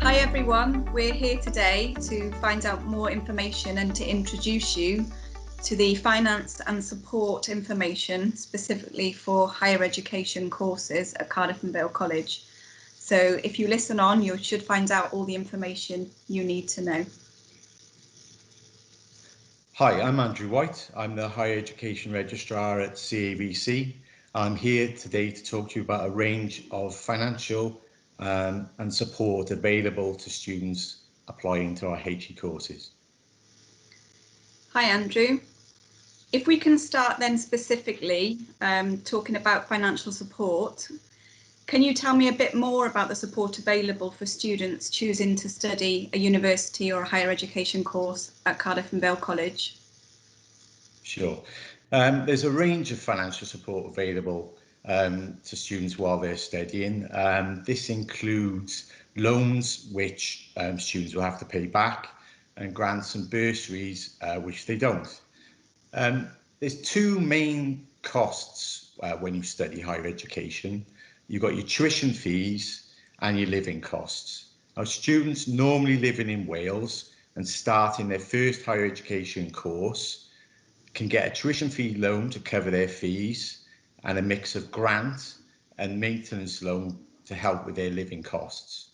Hi everyone, we're here today to find out more information and to introduce you to the finance and support information specifically for higher education courses at Cardiff and Vale College. So if you listen on, you should find out all the information you need to know. Hi, I'm Andrew White. I'm the Higher Education Registrar at CAVC. I'm here today to talk to you about a range of financial and support available to students applying to our HE courses. Hi Andrew. If we can start then specifically talking about financial support, can you tell me a bit more about the support available for students choosing to study a university or a higher education course at Cardiff and Vale College? Sure. There's a range of financial support available to students while they're studying. This includes loans which students will have to pay back, and grants and bursaries which they don't. There's two main costs when you study higher education. You've got your tuition fees and your living costs. Now, students normally living in Wales and starting their first higher education course can get a tuition fee loan to cover their fees and a mix of grant and maintenance loan to help with their living costs.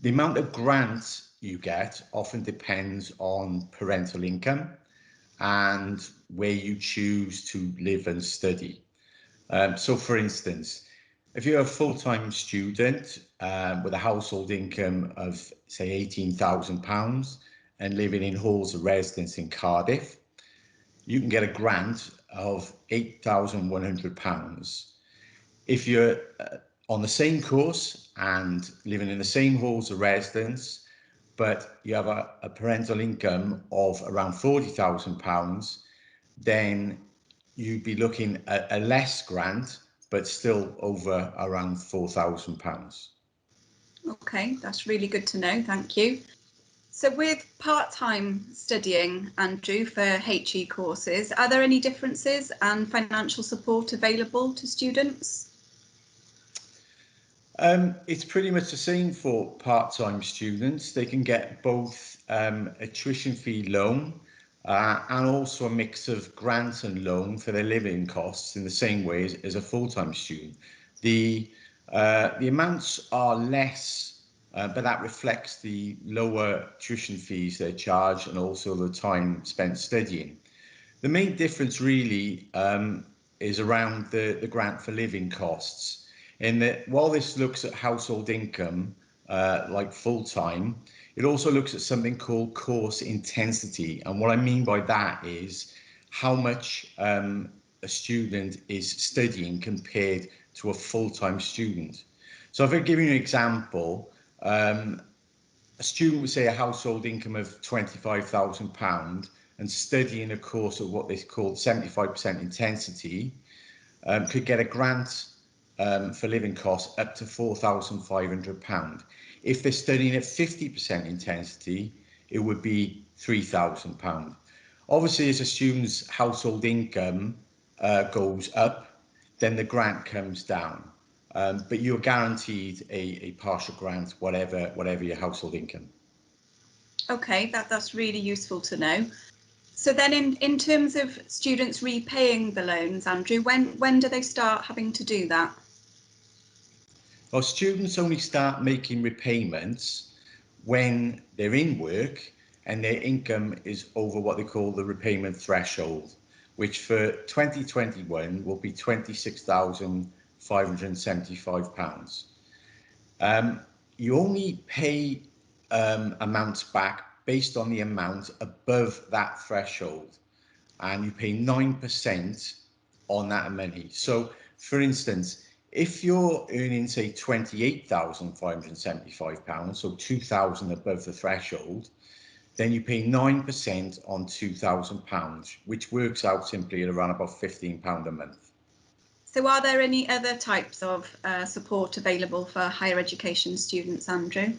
The amount of grant you get often depends on parental income and where you choose to live and study. So for instance, if you're a full-time student with a household income of say £18,000 and living in halls of residence in Cardiff, you can get a grant of £8,100. If you're on the same course and living in the same halls of residence, but you have a parental income of around £40,000, then you'd be looking at a less grant, but still over around £4,000. Okay, that's really good to know, thank you. So with part-time studying, Andrew, for HE courses, are there any differences and financial support available to students? It's pretty much the same for part-time students. They can get both a tuition fee loan and also a mix of grant and loan for their living costs in the same way as a full-time student. The amounts are less, but that reflects the lower tuition fees they charge and also the time spent studying. The main difference really is around the grant for living costs. In that, while this looks at household income, like full-time, it also looks at something called course intensity. And what I mean by that is how much a student is studying compared to a full-time student. So if I give you an example, a student would say a household income of £25,000 and studying a course of what they call 75% intensity could get a grant for living costs up to £4,500. If they're studying at 50% intensity, it would be £3,000. Obviously, as a student's household income goes up, then the grant comes down. But you're guaranteed a partial grant, whatever your household income. Okay, that's really useful to know. So then in terms of students repaying the loans, Andrew, when do they start having to do that? Well, students only start making repayments when they're in work and their income is over what they call the repayment threshold, which for 2021 will be £26,575. You only pay amounts back based on the amount above that threshold, and you pay 9% on that money. So, for instance, if you're earning, say, £28,575, so £2,000 above the threshold, then you pay 9% on £2,000, which works out simply at around about £15 a month. So are there any other types of support available for higher education students, Andrew?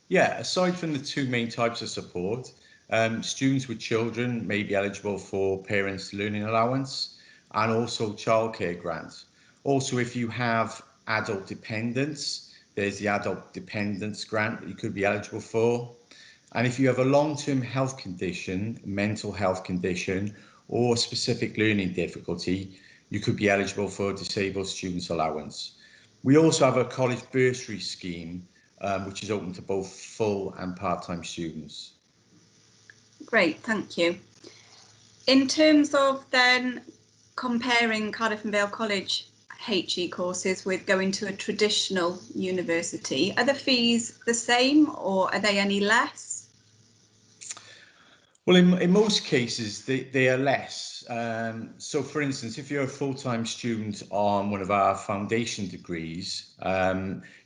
Yeah, aside from the two main types of support, students with children may be eligible for parents' learning allowance and also childcare grants. Also, if you have adult dependents, there's the adult dependence grant that you could be eligible for. And if you have a long-term health condition, mental health condition, or specific learning difficulty, you could be eligible for a disabled students allowance. We also have a college bursary scheme, which is open to both full and part-time students. Great, thank you. In terms of then comparing Cardiff and Vale College HE courses with going to a traditional university, are the fees the same or are they any less? Well, in most cases, they are less. So, for instance, if you're a full-time student on one of our foundation degrees,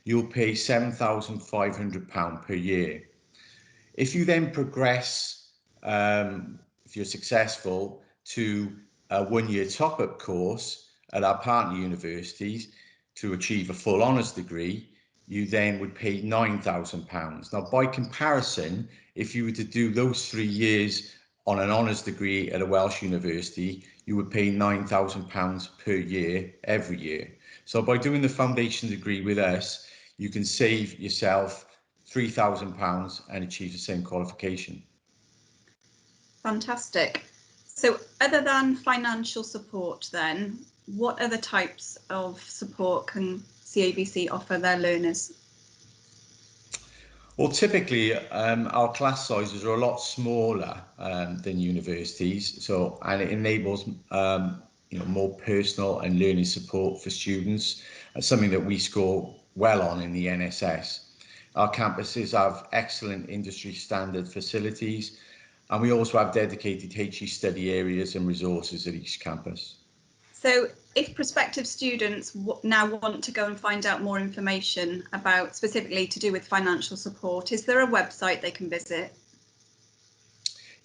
you'll pay £7,500 per year. If you then progress, if you're successful, to a one-year top-up course at our partner universities to achieve a full honours degree, you then would pay £9,000. Now, by comparison, if you were to do those 3 years on an honours degree at a Welsh university, you would pay £9,000 per year every year. So by doing the foundation degree with us, you can save yourself £3,000 and achieve the same qualification. Fantastic. So other than financial support then, what other types of support can CAVC offer their learners? Well, typically our class sizes are a lot smaller than universities, and it enables more personal and learning support for students. Something that we score well on in the NSS. Our campuses have excellent industry standard facilities, and we also have dedicated HE study areas and resources at each campus. So if prospective students now want to go and find out more information about specifically to do with financial support, is there a website they can visit?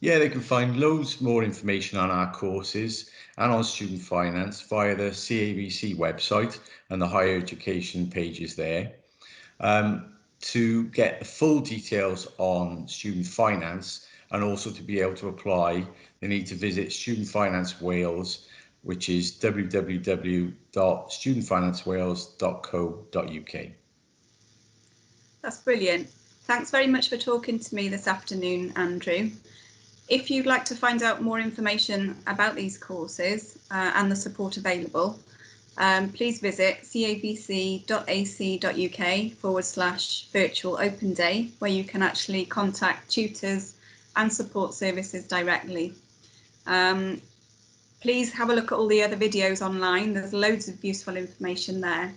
Yeah, they can find loads more information on our courses and on student finance via the CAVC website and the higher education pages there. To get the full details on student finance and also to be able to apply, they need to visit Student Finance Wales, which is www.studentfinancewales.co.uk. That's brilliant. Thanks very much for talking to me this afternoon, Andrew. If you'd like to find out more information about these courses and the support available, please visit cavc.ac.uk/virtual open day, where you can actually contact tutors and support services directly. Please have a look at all the other videos online. There's loads of useful information there,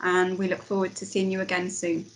and we look forward to seeing you again soon.